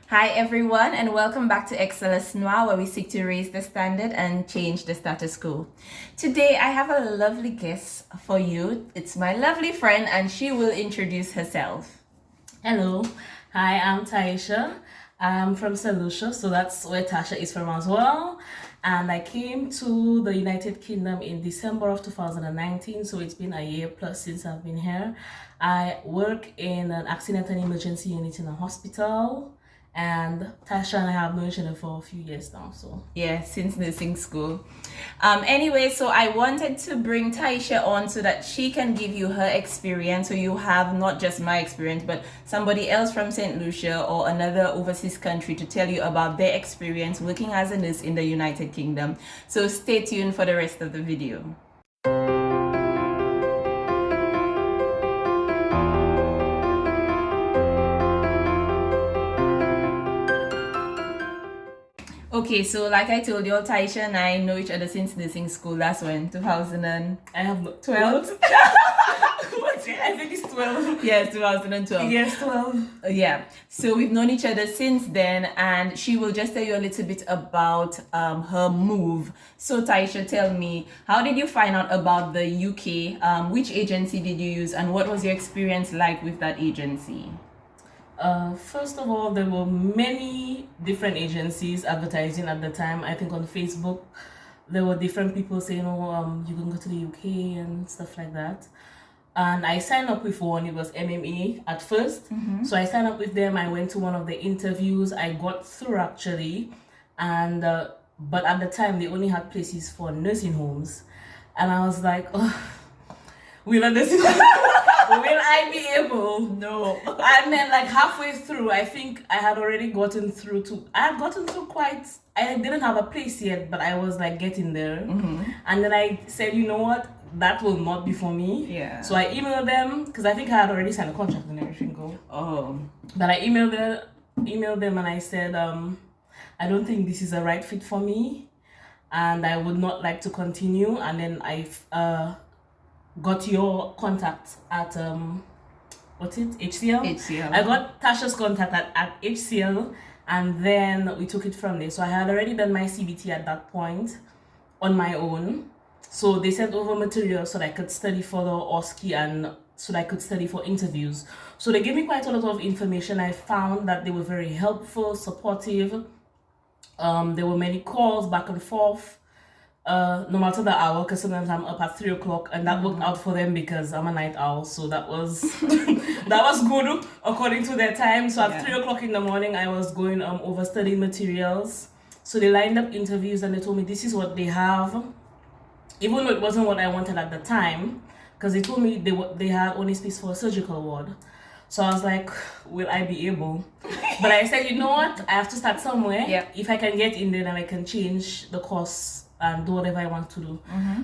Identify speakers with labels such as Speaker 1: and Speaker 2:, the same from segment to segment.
Speaker 1: Hi everyone, and welcome back to Excellence Noir, where we seek to raise the standard and change the status quo. Today I have a lovely guest for you. It's my lovely friend and she will introduce herself.
Speaker 2: Hello, hi, I'm Tyisha. I'm from St. Lucia, so that's where Tasha is from as well. And I came to the United Kingdom in December of 2019, so it's been a year plus since I've been here. I work in an accident and emergency unit in a hospital, and Tasha and I have known each other for a few years now. So
Speaker 1: yeah, since nursing school. Anyway, so I wanted to bring Tyisha on so that she can give you her experience, so you have not just my experience but somebody else from St. Lucia or another overseas country to tell you about their experience working as a nurse in the United Kingdom. So stay tuned for the rest of the video. Okay, so like I told you, Tyisha and I know each other since nursing school. That's when 2012.
Speaker 2: I have 12. I think it's 12.
Speaker 1: Yes, 2012.
Speaker 2: Yes, 12.
Speaker 1: Yeah, so we've known each other since then, and she will just tell you a little bit about her move. So Tyisha, tell me, how did you find out about the UK? Which agency did you use, and what was your experience like with that agency?
Speaker 2: First of all, there were many different agencies advertising at the time. I think on Facebook, there were different people saying, you can go to the UK and stuff like that. And I signed up with one. It was MMA at first. So I signed up with them. I went to one of the interviews. I got through actually. And but at the time, they only had places for nursing homes. And I was like, will I be able?
Speaker 1: No.
Speaker 2: And then like halfway through, I think I had already gotten through quite, I didn't have a place yet, but I was like getting there. And then I said, you know what? That will not be for me.
Speaker 1: Yeah.
Speaker 2: So I emailed them, because I think I had already signed a contract and everything go.
Speaker 1: Oh.
Speaker 2: But I emailed them and I said, I don't think this is a right fit for me. And I would not like to continue. And then I got your contact at HCL?
Speaker 1: HCL.
Speaker 2: I got Tasha's contact at HCL, and then we took it from there. So I had already done my CBT at that point on my own. So they sent over material so that I could study for the OSCE and so that I could study for interviews. So they gave me quite a lot of information. I found that they were very helpful, supportive. There were many calls back and forth. No matter the hour, because sometimes I'm up at 3 o'clock, and that worked out for them because I'm a night owl, so that was that was good according to their time. So at 3 o'clock in the morning, I was going over studying materials. So they lined up interviews and they told me this is what they have, even though it wasn't what I wanted at the time, because they told me they had only space for a surgical ward. So I was like, will I be able? But I said, you know what? I have to start somewhere.
Speaker 1: Yeah.
Speaker 2: If I can get in there, then I can change the course and do whatever I want to do.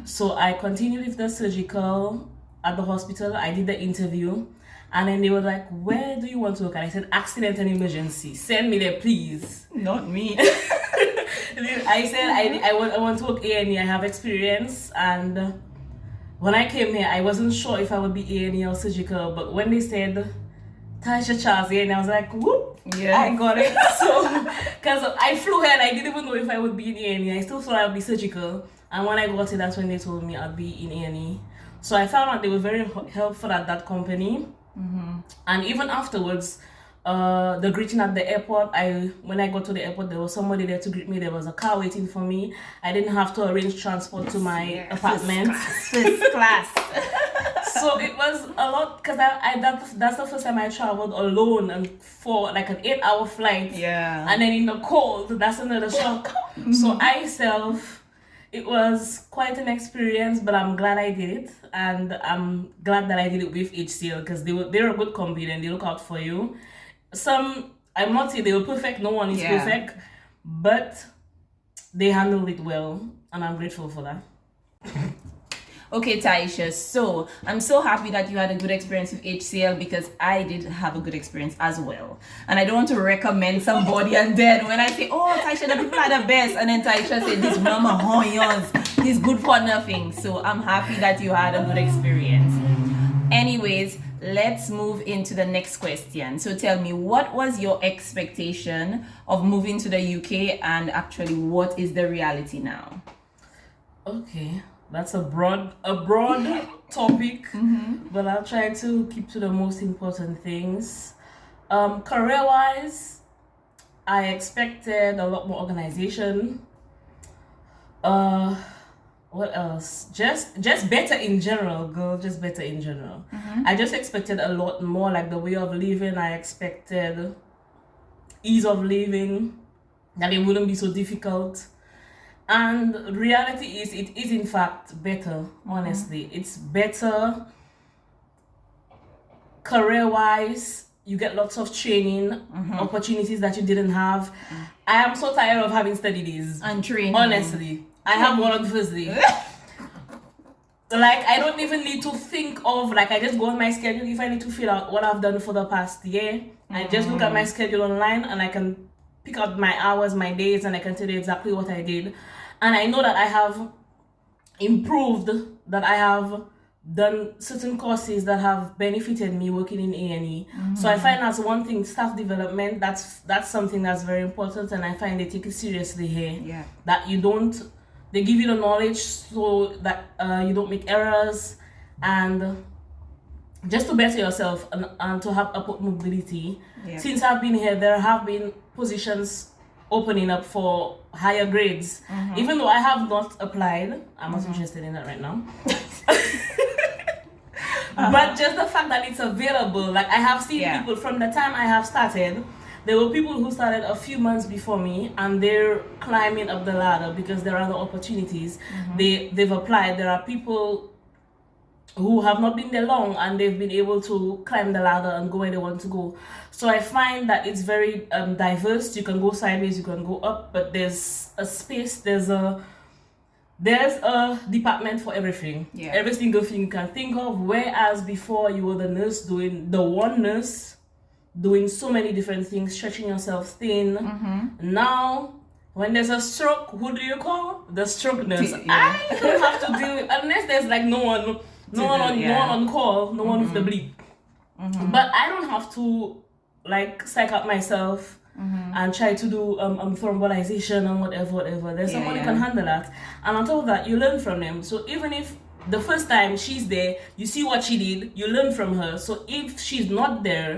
Speaker 2: So I continued with the surgical at the hospital. I did the interview, and then they were like, where do you want to work? And I said, accident and emergency. Send me there, please.
Speaker 1: Not me.
Speaker 2: I said, I want to work A&E. I have experience. And when I came here, I wasn't sure if I would be A&E or surgical. But when they said, Tyisha Charles, and I was like, whoop.
Speaker 1: Yeah,
Speaker 2: I got it. So, because I flew here and I didn't even know if I would be in A&E. I still thought I would be surgical. And when I got it, that's when they told me I'd be in A&E. So I found out they were very helpful at that company. And even afterwards, the greeting at the airport, when I got to the airport, there was somebody there to greet me. There was a car waiting for me. I didn't have to arrange transport to my apartment.
Speaker 1: First class.
Speaker 2: So it was a lot, because that's the first time I traveled alone and for like an 8-hour flight.
Speaker 1: Yeah.
Speaker 2: And then in the cold, that's another shock. So it was quite an experience, but I'm glad I did it. And I'm glad that I did it with HCL, because they're a good company and they look out for you. I'm not saying they were perfect, no one is perfect, but they handled it well, and I'm grateful for that.
Speaker 1: Okay, Tyisha, so I'm so happy that you had a good experience with HCL, because I did have a good experience as well. And I don't want to recommend somebody and then when I say, oh, Tyisha, the people are the best, and then Tyisha said, this mama hoyons, he's good for nothing. So I'm happy that you had a good experience. Anyways, let's move into the next question. So tell me, what was your expectation of moving to the UK, and actually what is the reality now?
Speaker 2: Okay, that's a broad topic, but I'll try to keep to the most important things. Career-wise, I expected a lot more organization. What else? Just better in general, girl. Just better in general. I just expected a lot more, like the way of living. I expected ease of living, that it wouldn't be so difficult. And reality is, it is in fact better. Honestly, it's better. Career-wise, you get lots of training opportunities that you didn't have. I am so tired of having study days
Speaker 1: And training.
Speaker 2: honestly. I have one on Thursday. Like, I don't even need to think of, like, I just go on my schedule. If I need to fill out what I've done for the past year, I just look at my schedule online and I can pick out my hours, my days, and I can tell you exactly what I did. And I know that I have improved, that I have done certain courses that have benefited me working in A&E. So I find that's one thing, staff development, that's something that's very important, and I find they take it seriously here.
Speaker 1: Yeah.
Speaker 2: That you don't, they give you the knowledge so that you don't make errors, and just to better yourself and to have upward mobility.
Speaker 1: Yeah.
Speaker 2: Since I've been here, there have been positions opening up for higher grades. Even though I have not applied, I'm not interested in that right now. But just the fact that it's available, like I have seen people from the time I have started, there were people who started a few months before me and they're climbing up the ladder because there are other opportunities. They've applied. There are people who have not been there long and they've been able to climb the ladder and go where they want to go. So I find that it's very diverse. You can go sideways, you can go up, but there's a space, there's a department for everything.
Speaker 1: Yeah.
Speaker 2: Every single thing you can think of. Whereas before you were the one nurse doing so many different things, stretching yourself thin. Now, when there's a stroke, who do you call? The stroke nurse.
Speaker 1: Yeah.
Speaker 2: I don't have to deal with, unless there's like no one on call, no one with the bleep. But I don't have to like psych out myself and try to do thrombolization and whatever. There's someone who can handle that. And on top of that, you learn from them. So even if the first time she's there, you see what she did, you learn from her. So if she's not there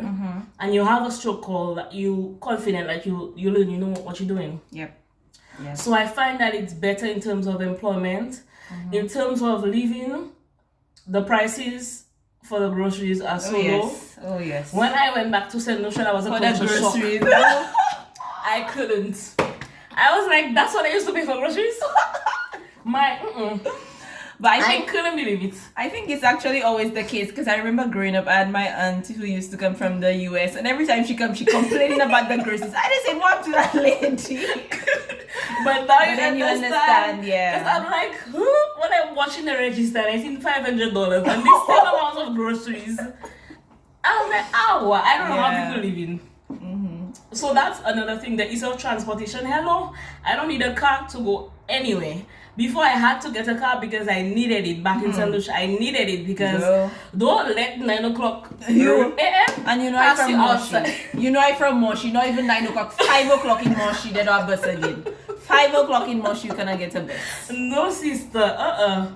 Speaker 2: and you have a stroke call, that you confident, like you learn, you know what you're doing.
Speaker 1: Yep. Yes.
Speaker 2: So I find that it's better in terms of employment. In terms of living, the prices for the groceries are so low.
Speaker 1: Oh yes.
Speaker 2: When I went back to St. Lucia, I was a
Speaker 1: For the
Speaker 2: culture shock.
Speaker 1: groceries.
Speaker 2: I couldn't. I was like, that's what I used to pay for groceries.
Speaker 1: But
Speaker 2: I couldn't believe it.
Speaker 1: I think it's actually always the case, because I remember growing up, I had my aunt who used to come from the US, and every time she comes, she complaining about the groceries. I just said, what to that lady?
Speaker 2: But now
Speaker 1: Then you understand, yeah.
Speaker 2: Because I'm like, when I'm watching the register, I see $500 and this same amount of groceries. I was like, ow, I don't know how people live in. So that's another thing, the ease of transportation. Hello, I don't need a car to go anywhere. Before I had to get a car because I needed it back in St. Lucia. I needed it because don't let 9 o'clock a.m.
Speaker 1: And you know I'm from Moshi. You know I'm from Moshi. Not even 9 o'clock. 5 o'clock in Moshi, they don't have bus again. 5 o'clock in Moshi, you cannot get a bus.
Speaker 2: No, sister.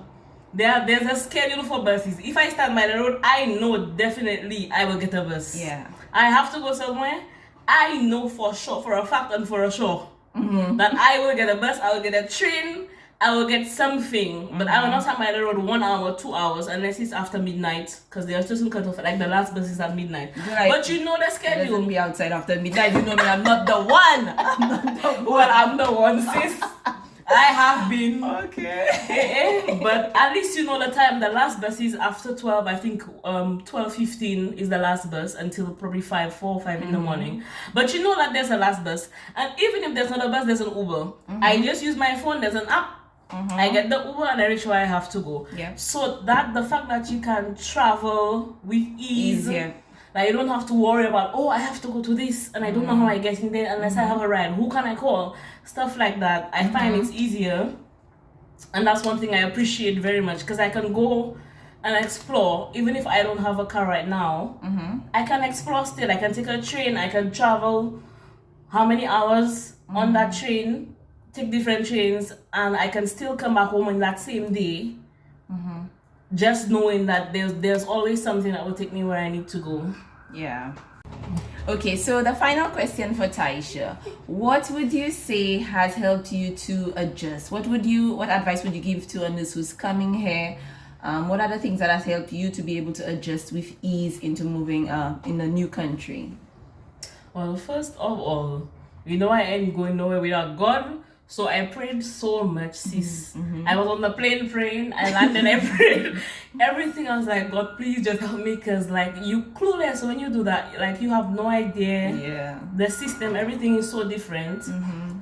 Speaker 2: There's a schedule for buses. If I stand by the road, I know definitely I will get a bus.
Speaker 1: Yeah.
Speaker 2: I have to go somewhere. I know for sure, for a fact and for a sure, that I will get a bus, I will get a train, I will get something, but I will not stand by the road 1 hour, 2 hours, unless it's after midnight, because there are certain cut off, like the last bus is at midnight.
Speaker 1: Like,
Speaker 2: but you know the schedule.
Speaker 1: Doesn't be outside after midnight. You know me, I'm not the one. I'm not the one.
Speaker 2: Well, I'm the one, sis. I have been.
Speaker 1: Okay.
Speaker 2: But at least you know the time. The last bus is after 12. I think 12:15 is the last bus until probably 4 or 5 in the morning. But you know that there's a last bus. And even if there's not a bus, there's an Uber. I just use my phone. There's an app. I get the Uber and I reach where I have to go.
Speaker 1: Yeah.
Speaker 2: So that the fact that you can travel with ease.
Speaker 1: Easier.
Speaker 2: Like you don't have to worry about, I have to go to this and I don't know how I get in there unless I have a ride. Who can I call? Stuff like that. I find it's easier. And that's one thing I appreciate very much, because I can go and explore. Even if I don't have a car right now, I can explore still. I can take a train, I can travel how many hours on that train, take different trains, and I can still come back home in that same day. Just knowing that there's always something that will take me where I need to go.
Speaker 1: Yeah. Okay, so the final question for Tyisha. What would you say has helped you to adjust? What advice would you give to a nurse who's coming here? What are the things that has helped you to be able to adjust with ease into moving in a new country?
Speaker 2: Well, first of all, I ain't going nowhere without God. So I prayed so much, sis. I was on the plane praying. I landed, I prayed. Everything, I was like, God, please just help me. Because, like, you clueless when you do that. Like, you have no idea.
Speaker 1: Yeah.
Speaker 2: The system, everything is so different.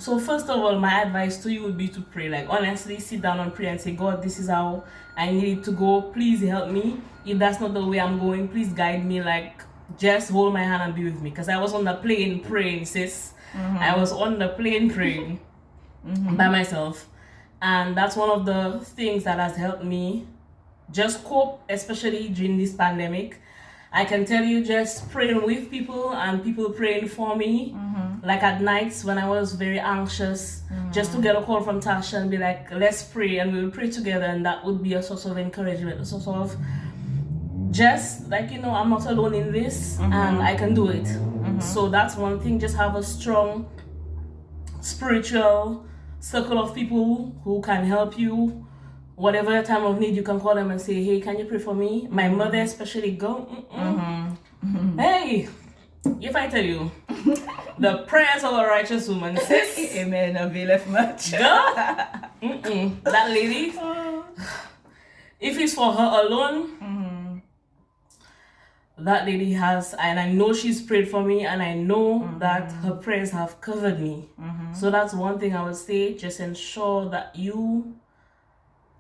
Speaker 2: So first of all, my advice to you would be to pray. Like, honestly, sit down and pray and say, God, this is how I need to go. Please help me. If that's not the way I'm going, please guide me. Like, just hold my hand and be with me. Because I was on the plane praying, sis. I was on the plane praying. By myself, and that's one of the things that has helped me just cope, especially during this pandemic. I can tell you, just praying with people and people praying for me, like at nights when I was very anxious, just to get a call from Tasha and be like, let's pray, and we will pray together, and that would be a source of encouragement, a source of just like, I'm not alone in this, and I can do it. So that's one thing. Just have a strong spiritual circle of people who can help you. Whatever time of need, you can call them and say, hey, can you pray for me? My mother especially, go, hey, if I tell you, the prayers of a righteous woman, sis,
Speaker 1: amen, availeth much.
Speaker 2: Girl, that lady, if it's for her alone, that lady has, and I know she's prayed for me, and I know that her prayers have covered me. So that's one thing I would say. Just ensure that you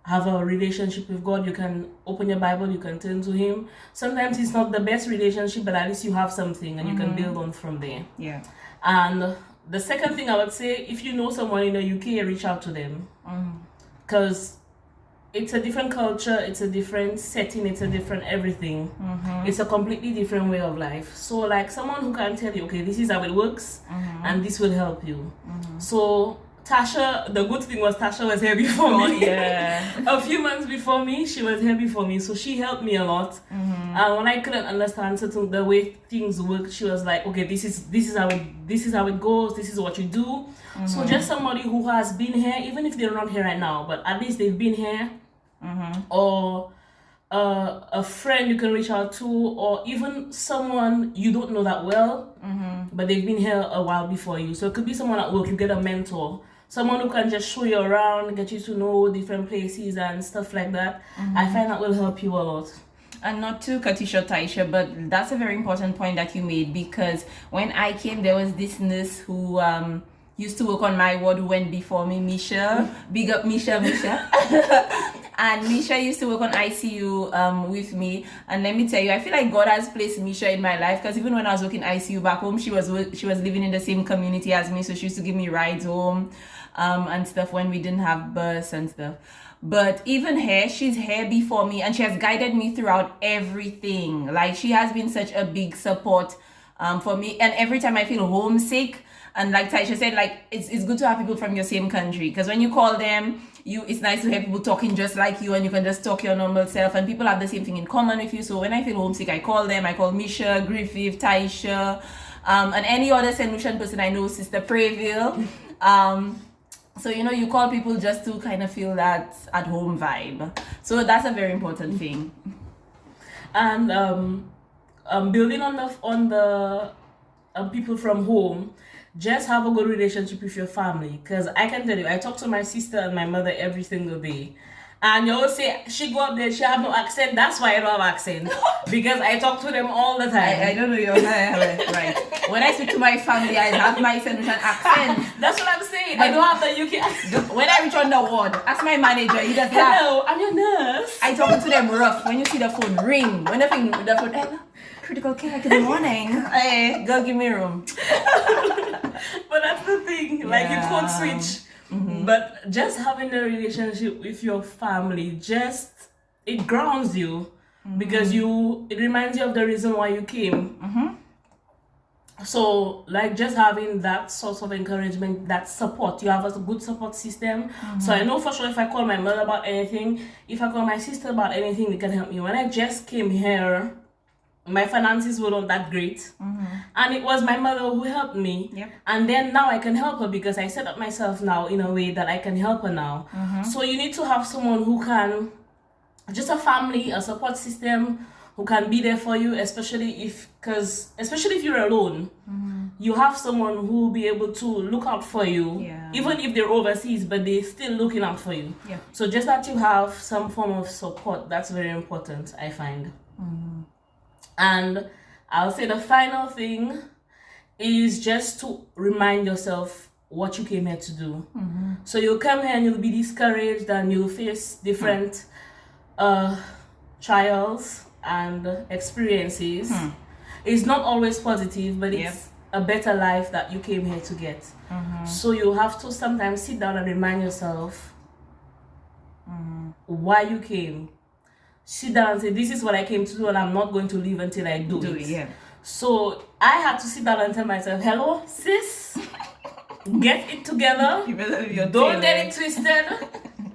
Speaker 2: have a relationship with God. You can open your Bible, you can turn to Him. Sometimes it's not the best relationship, but at least you have something, and you can build on from there.
Speaker 1: Yeah.
Speaker 2: And the second thing I would say, if you know someone in the UK, reach out to them. Because it's a different culture, it's a different setting, it's a different everything. It's a completely different way of life. So like someone who can tell you, okay, this is how it works, and this will help you. So Tasha, the good thing was Tasha was here before me. A few months before me, she was here before me. So she helped me a lot. And when I couldn't understand the way things work, she was like, okay, this is how it goes, this is what you do. So just somebody who has been here, even if they're not here right now, but at least they've been here, or a friend you can reach out to, or even someone you don't know that well, but they've been here a while before you. So it could be someone at work, you get a mentor, someone who can just show you around, get you to know different places and stuff like that. I find that will help you a lot.
Speaker 1: And not to cut you short, Tyisha, but that's a very important point that you made, because when I came, there was this nurse who used to work on my ward who went before me, Misha. Big up Misha. And Misha used to work on ICU with me. And let me tell you, I feel like God has placed Misha in my life, because even when I was working ICU back home, she was living in the same community as me, so she used to give me rides home and stuff when we didn't have bus and stuff. But even her, she's here before me, and she has guided me throughout everything. Like, she has been such a big support for me. And every time I feel homesick, and like Tyisha said, like, it's good to have people from your same country, because when you call them, it's nice to hear people talking just like you, and you can just talk your normal self, and people have the same thing in common with you. So when I feel homesick, I call them. I call Misha, Griffith, Tyisha, and any other St. Lucian person I know, Sister Prayville. So, you call people just to kind of feel that at-home vibe. So that's a very important thing.
Speaker 2: And building on the people from home, just have a good relationship with your family. Because I can tell you, I talk to my sister and my mother every single day. And you always say, she go up there, she have no accent. That's why I don't have accent. Because I talk to them all the time.
Speaker 1: I don't know your right. When I speak to my family, I have my St. Lucian accent.
Speaker 2: That's what I'm saying. I don't have the UK accent.
Speaker 1: When I reach on the ward, ask my manager, he does laugh.
Speaker 2: Hello, I'm your nurse.
Speaker 1: I talk to them rough. When you see the phone ring, when the phone, hello, critical care, good morning. Hey, girl, give me room.
Speaker 2: But that's the thing. Like, you code switch. But just having a relationship with your family, just it grounds you because it reminds you of the reason why you came. So like just having that sort of encouragement, that support, you have a good support system. So I know for sure if I call my mother about anything, if I call my sister about anything, they can help me. When I just came here, my finances were not that great, and it was my mother who helped me. And then now I can help her because I set up myself now in a way that I can help her now. So you need to have someone who can, just a family, a support system, who can be there for you, especially if you're alone. You have someone who will be able to look out for you, even if they're overseas, but they're still looking out for you. So just that you have some form of support, that's very important, I find. And I'll say the final thing is just to remind yourself what you came here to do. So you'll come here and you'll be discouraged and you'll face different trials and experiences. It's not always positive, but it's a better life that you came here to get. So you have to sometimes sit down and remind yourself why you came. Sit down and say, this is what I came to do, and I'm not going to leave until I do it. So I had to sit down and tell myself, hello sis, get it together, don't get it twisted.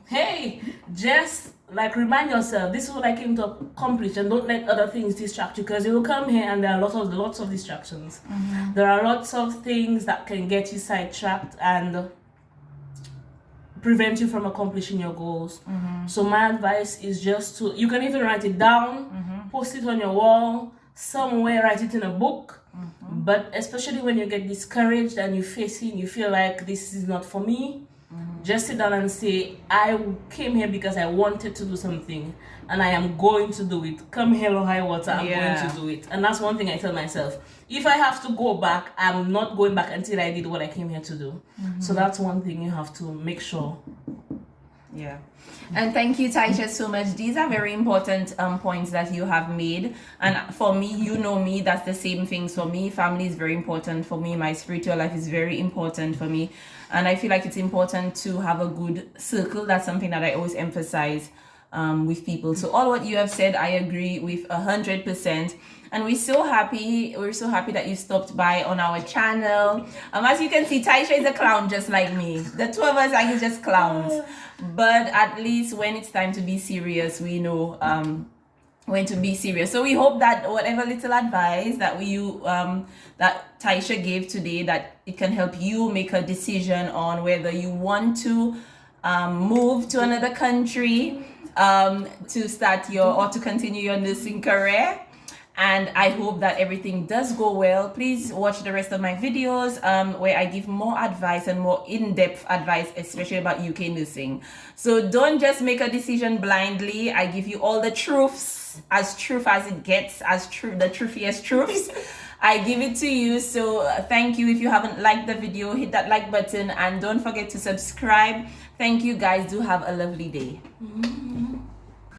Speaker 2: Hey, just like remind yourself, this is what I came to accomplish, and don't let other things distract you, because you will come here and there are lots of distractions. There are lots of things that can get you sidetracked and prevent you from accomplishing your goals. So my advice is just to, you can even write it down, post it on your wall, somewhere, write it in a book. But especially when you get discouraged and you feel like this is not for me, just sit down and say, I came here because I wanted to do something and I am going to do it. Come hell or high water, I'm going to do it. And that's one thing I tell myself. If I have to go back, I'm not going back until I did what I came here to do. So that's one thing you have to make sure.
Speaker 1: And thank you, Tyisha, so much. These are very important points that you have made. And for me, you know me, that's the same things for me. Family is very important for me. My spiritual life is very important for me. And I feel like it's important to have a good circle. That's something that I always emphasize with people. So all what you have said, I agree with 100%. And we're so happy that you stopped by on our channel. As you can see, Tyisha is a clown just like me. The two of us are just clowns. But at least when it's time to be serious, we know when to be serious. So we hope that whatever little advice that that Tyisha gave today, that it can help you make a decision on whether you want to move to another country to start or to continue your nursing career. And I hope that everything does go well. Please watch the rest of my videos where I give more advice and more in-depth advice, especially about UK nursing. So don't just make a decision blindly. I give you all the truths, as truth as it gets, the truthiest truths. I give it to you. So thank you. If you haven't liked the video, hit that like button and don't forget to subscribe. Thank you guys. Do have a lovely day.